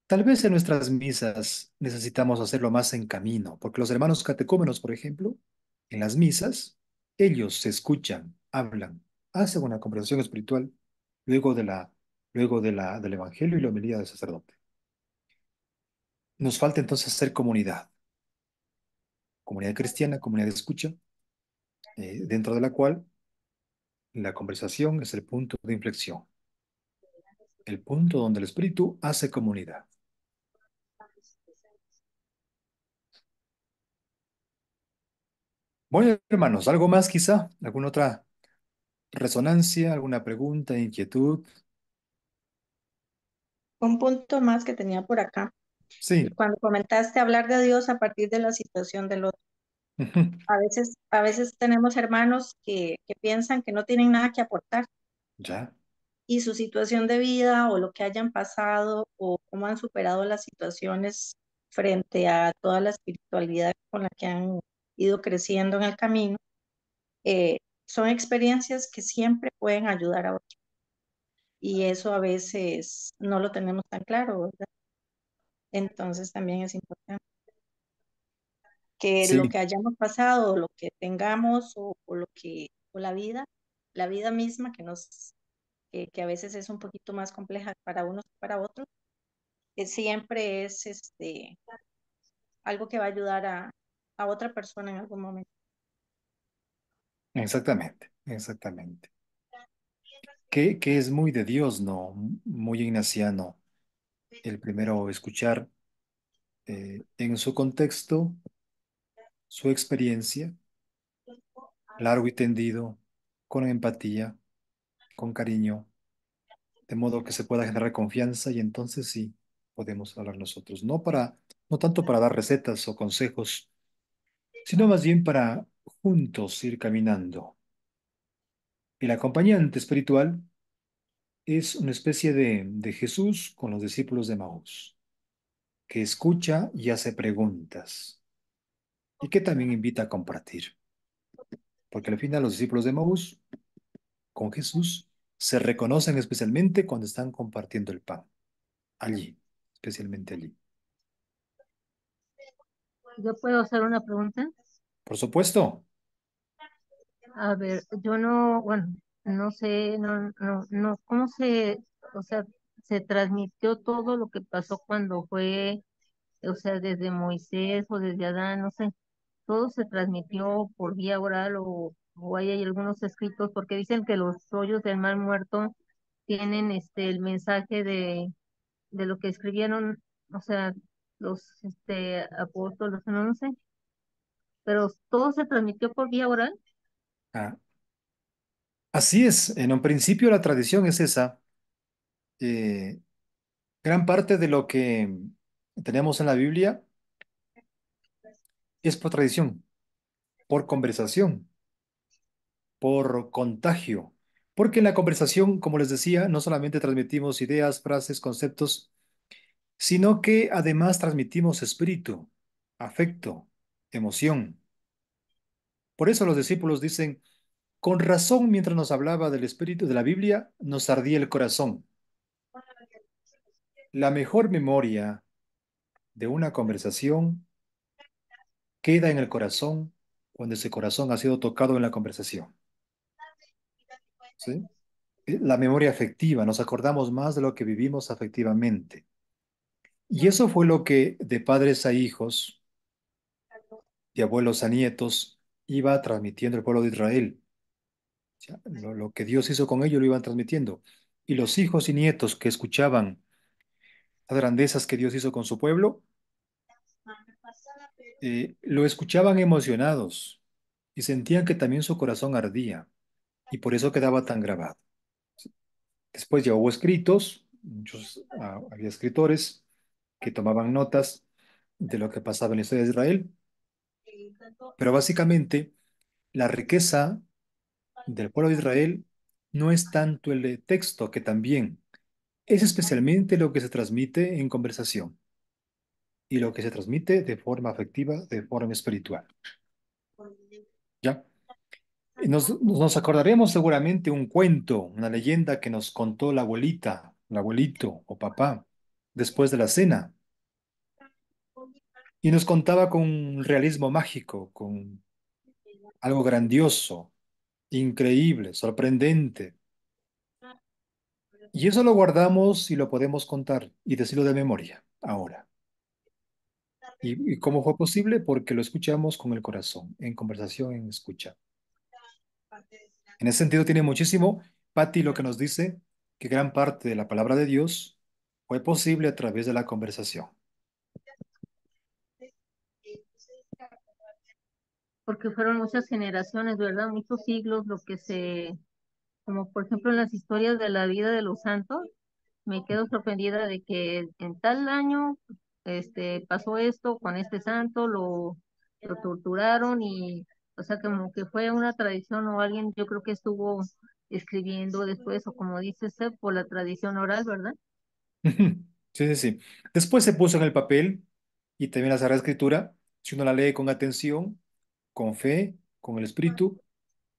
Tal vez en nuestras misas necesitamos hacerlo más en camino, porque los hermanos catecúmenos, por ejemplo, en las misas, ellos se escuchan, hablan, hacen una conversación espiritual luego del evangelio y la homilía del sacerdote. Nos falta entonces hacer comunidad, comunidad cristiana, comunidad de escucha, dentro de la cual la conversación es el punto de inflexión, el punto donde el espíritu hace comunidad. Bueno, hermanos, ¿algo más quizá? ¿Alguna otra resonancia? ¿Alguna pregunta, inquietud? Un punto más que tenía por acá, Sí. cuando comentaste hablar de Dios a partir de la situación del otro. Ujú. A veces tenemos hermanos que piensan que no tienen nada que aportar Ya. y su situación de vida o lo que hayan pasado o cómo han superado las situaciones frente a toda la espiritualidad con la que han ido creciendo en el camino, son experiencias que siempre pueden ayudar a otros y eso a veces no lo tenemos tan claro, ¿verdad? Entonces también es importante que lo Sí, que hayamos pasado, o lo que tengamos o lo que, o la vida misma que a veces es un poquito más compleja para unos que para otros, siempre es algo que va a ayudar a otra persona en algún momento. exactamente, exactamente. Que es muy de Dios, ¿no? Muy ignaciano. El primero escuchar en su contexto, su experiencia, largo y tendido, con empatía, con cariño, de modo que se pueda generar confianza y entonces sí podemos hablar nosotros. No tanto para dar recetas o consejos, sino más bien para juntos ir caminando. El acompañante espiritual es una especie de Jesús con los discípulos de Maús, que escucha y hace preguntas y que también invita a compartir, porque al final los discípulos de Maús con Jesús se reconocen especialmente cuando están compartiendo el pan, allí, especialmente allí. Yo puedo hacer una pregunta. Por supuesto, A ver, yo no, bueno, no sé, no, ¿cómo se, o sea, se transmitió todo lo que pasó cuando fue, o sea, desde Moisés o desde Adán, no sé, todo se transmitió por vía oral o hay algunos escritos porque dicen que los rollos del Mar Muerto tienen el mensaje de lo que escribieron, o sea, los apóstoles, no sé, pero todo se transmitió por vía oral. ah, así es. En un principio la tradición es esa. Eh, Gran parte de lo que tenemos en la Biblia es por tradición, por conversación, por contagio. Porque en la conversación, como les decía, no solamente transmitimos ideas, frases, conceptos, sino que además transmitimos espíritu, afecto, emoción. Por eso los discípulos dicen, con razón, mientras nos hablaba del espíritu de la Biblia, nos ardía el corazón. La mejor memoria de una conversación queda en el corazón cuando ese corazón ha sido tocado en la conversación. ¿Sí? La memoria afectiva, nos acordamos más de lo que vivimos afectivamente. Y eso fue lo que de padres a hijos, de abuelos a nietos, iba transmitiendo el pueblo de Israel. O sea, lo que Dios hizo con ellos lo iban transmitiendo. Y los hijos y nietos que escuchaban las grandezas que Dios hizo con su pueblo, lo escuchaban emocionados y sentían que también su corazón ardía y por eso quedaba tan grabado. Después ya hubo escritos, había escritores que tomaban notas de lo que pasaba en la historia de Israel, pero básicamente la riqueza del pueblo de Israel no es tanto el de texto, que también es especialmente lo que se transmite en conversación y lo que se transmite de forma afectiva, de forma espiritual. ¿Ya? Nos acordaremos seguramente un cuento, una leyenda que nos contó la abuelita, el abuelito o papá después de la cena y nos contaba con un realismo mágico, con algo grandioso, increíble, sorprendente. Y eso lo guardamos y lo podemos contar y decirlo de memoria ahora. ¿Y cómo fue posible? Porque lo escuchamos con el corazón, en conversación, en escucha. En ese sentido tiene muchísimo, Patti, lo que nos dice que gran parte de la palabra de Dios fue posible a través de la conversación. Porque fueron muchas generaciones, ¿verdad? Muchos siglos, lo que como por ejemplo en las historias de la vida de los santos, me quedo sorprendida de que en tal año pasó esto con este santo, lo torturaron y, o sea, como que fue una tradición o alguien, yo creo que estuvo escribiendo después, o como dice Seth, por la tradición oral, ¿verdad? Sí, sí, sí. Después se puso en el papel y también la Sagrada Escritura, si uno la lee con atención, con fe, con el espíritu,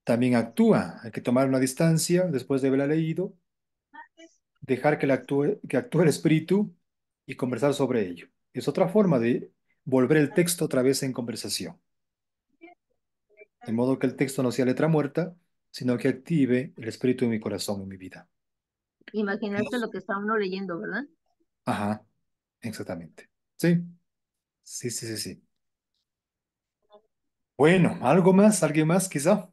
también actúa. Hay que tomar una distancia después de haberla leído, dejar que actúe el espíritu y conversar sobre ello. Es otra forma de volver el texto otra vez en conversación. De modo que el texto no sea letra muerta, sino que active el espíritu en mi corazón, en mi vida. Imaginarse lo que está uno leyendo, ¿verdad? Ajá, exactamente. Sí, sí, sí, sí, sí. Bueno, ¿algo más? ¿Alguien más quizá?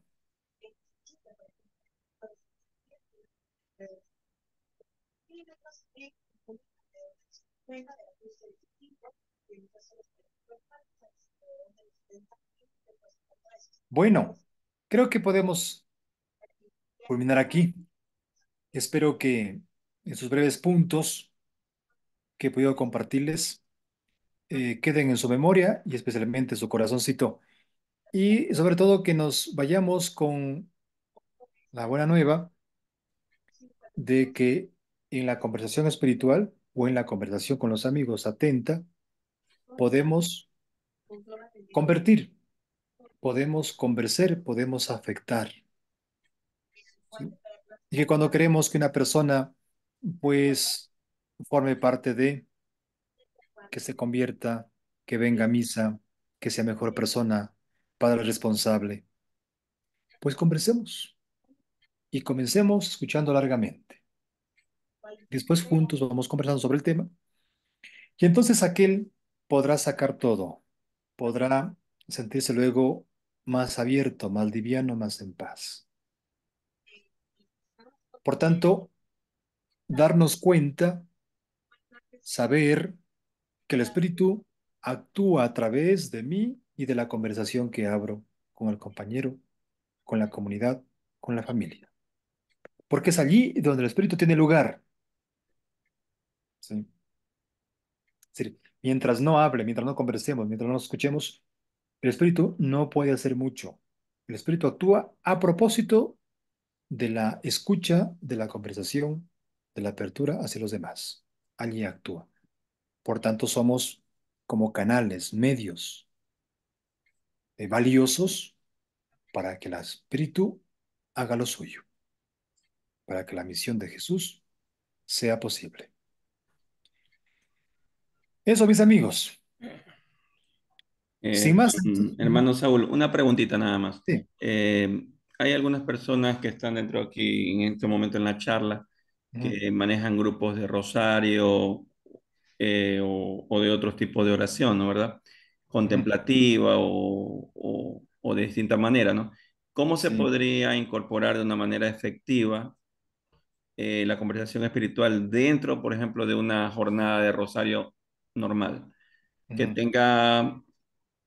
Bueno, creo que podemos culminar aquí. Espero que esos breves puntos que he podido compartirles queden en su memoria y especialmente en su corazoncito. Y sobre todo que nos vayamos con la buena nueva de que en la conversación espiritual o en la conversación con los amigos atenta, podemos convertir, podemos convencer, podemos afectar. ¿Sí? Y que cuando queremos que una persona pues forme parte de, que se convierta, que venga a misa, que sea mejor persona, padre responsable, pues conversemos y comencemos escuchando largamente. Después juntos vamos conversando sobre el tema y entonces aquel podrá sacar todo, podrá sentirse luego más abierto, más liviano, más en paz. Por tanto, darnos cuenta, saber que el Espíritu actúa a través de mí y de la conversación que abro con el compañero, con la comunidad, con la familia. Porque es allí donde el Espíritu tiene lugar. ¿Sí? Es decir, mientras no hable, mientras no conversemos, mientras no nos escuchemos, el Espíritu no puede hacer mucho. El Espíritu actúa a propósito de la escucha, de la conversación, de la apertura hacia los demás. Allí actúa. Por tanto, somos como canales, medios valiosos para que el Espíritu haga lo suyo, para que la misión de Jesús sea posible. Eso, mis amigos. Sin más, Hermano Saúl, una preguntita nada más. sí. Hay algunas personas que están dentro aquí en este momento en la charla Ujú, que manejan grupos de rosario o de otros tipos de oración, ¿no? ¿Verdad? ujú, Contemplativa o de distinta manera, ¿no? ¿Cómo se sí, podría incorporar de una manera efectiva la conversación espiritual dentro, por ejemplo, de una jornada de rosario normal? Que ujú, tenga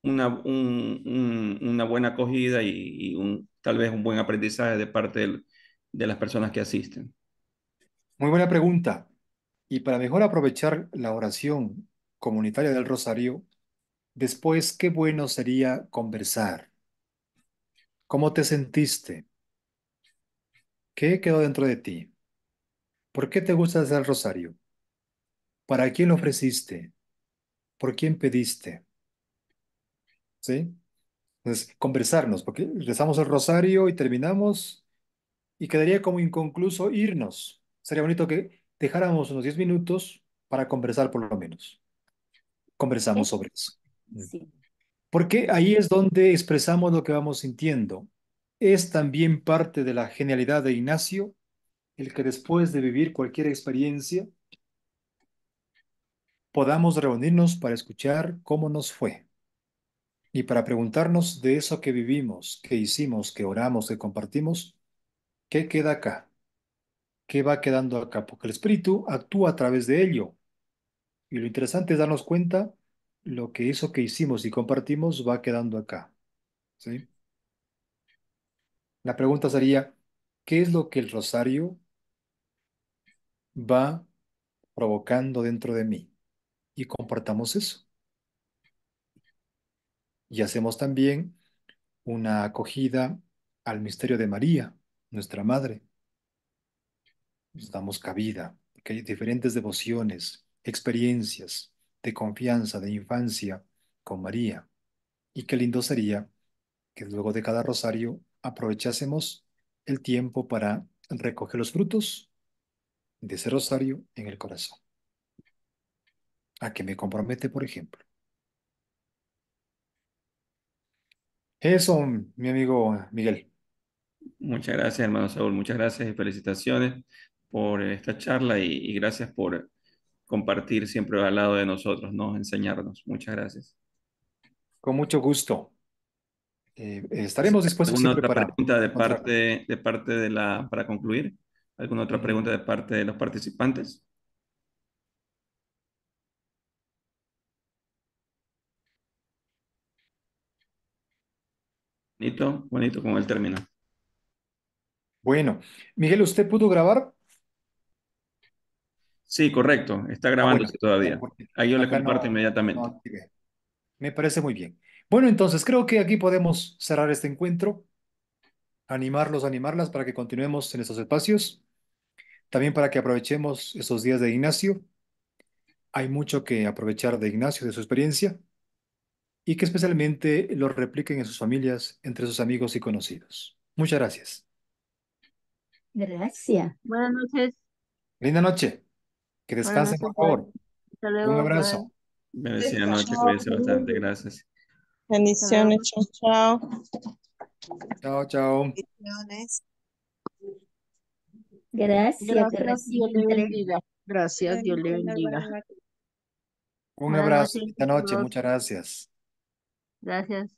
una buena acogida y tal vez un buen aprendizaje de parte de las personas que asisten. Muy buena pregunta. Y para mejor aprovechar la oración comunitaria del Rosario, después, qué bueno sería conversar. ¿Cómo te sentiste? ¿Qué quedó dentro de ti? ¿Por qué te gusta hacer el Rosario? ¿Para quién lo ofreciste? ¿Por quién pediste? ¿Sí? Entonces, conversarnos, porque rezamos el Rosario y terminamos y quedaría como inconcluso irnos. Sería bonito que dejáramos unos 10 minutos para conversar por lo menos. Conversamos Es- sobre eso. sí. Porque ahí es donde expresamos lo que vamos sintiendo. Es también parte de la genialidad de Ignacio el que después de vivir cualquier experiencia podamos reunirnos para escuchar cómo nos fue y para preguntarnos de eso que vivimos, que hicimos, que oramos, que compartimos, ¿qué queda acá? ¿Qué va quedando acá? Porque el Espíritu actúa a través de ello. Y lo interesante es darnos cuenta lo que eso que hicimos y compartimos va quedando acá. ¿Sí? La pregunta sería, ¿qué es lo que el rosario va provocando dentro de mí? Y compartamos eso. Y hacemos también una acogida al misterio de María, nuestra Madre. Nos damos cabida, porque hay diferentes devociones, experiencias de confianza, de infancia con María. Y qué lindo sería que luego de cada rosario aprovechásemos el tiempo para recoger los frutos de ese rosario en el corazón. A que me compromete, por ejemplo. Eso, mi amigo Miguel. Muchas gracias, hermano Saúl. Muchas gracias y felicitaciones por esta charla y gracias por compartir siempre al lado de nosotros, ¿no? Enseñarnos. Muchas gracias. Con mucho gusto. Estaremos dispuestos ¿Alguna siempre otra para pregunta encontrarnos. para concluir? ¿Alguna otra Mm, pregunta de parte de los participantes? Bonito, bonito con el término. Bueno, Miguel, ¿usted pudo grabar? Sí, correcto. Está Ah, bueno, grabándose bueno, todavía. porque Ahí yo le acá comparto no inmediatamente. activé. Me parece muy bien. Bueno, entonces creo que aquí podemos cerrar este encuentro, animarlos, animarlas para que continuemos en estos espacios, también para que aprovechemos estos días de Ignacio. Hay mucho que aprovechar de Ignacio, de su experiencia, y que especialmente lo repliquen en sus familias, entre sus amigos y conocidos. Muchas gracias. Gracias. Buenas noches. Linda noche. Que Buenas descansen, noches, por pues. favor. Hasta Un luego. Bye. abrazo. Bendecida noche, Chao, cuídense bastante. Gracias. Hasta luego. bendiciones, chao, chao. Chao, chao. Bendiciones. Gracias, te Gracias, Dios le recibiré. bendiga. Gracias, Dios le bendiga. Un Buenas abrazo. noches. Esta noche. Saludos. Muchas gracias. Gracias.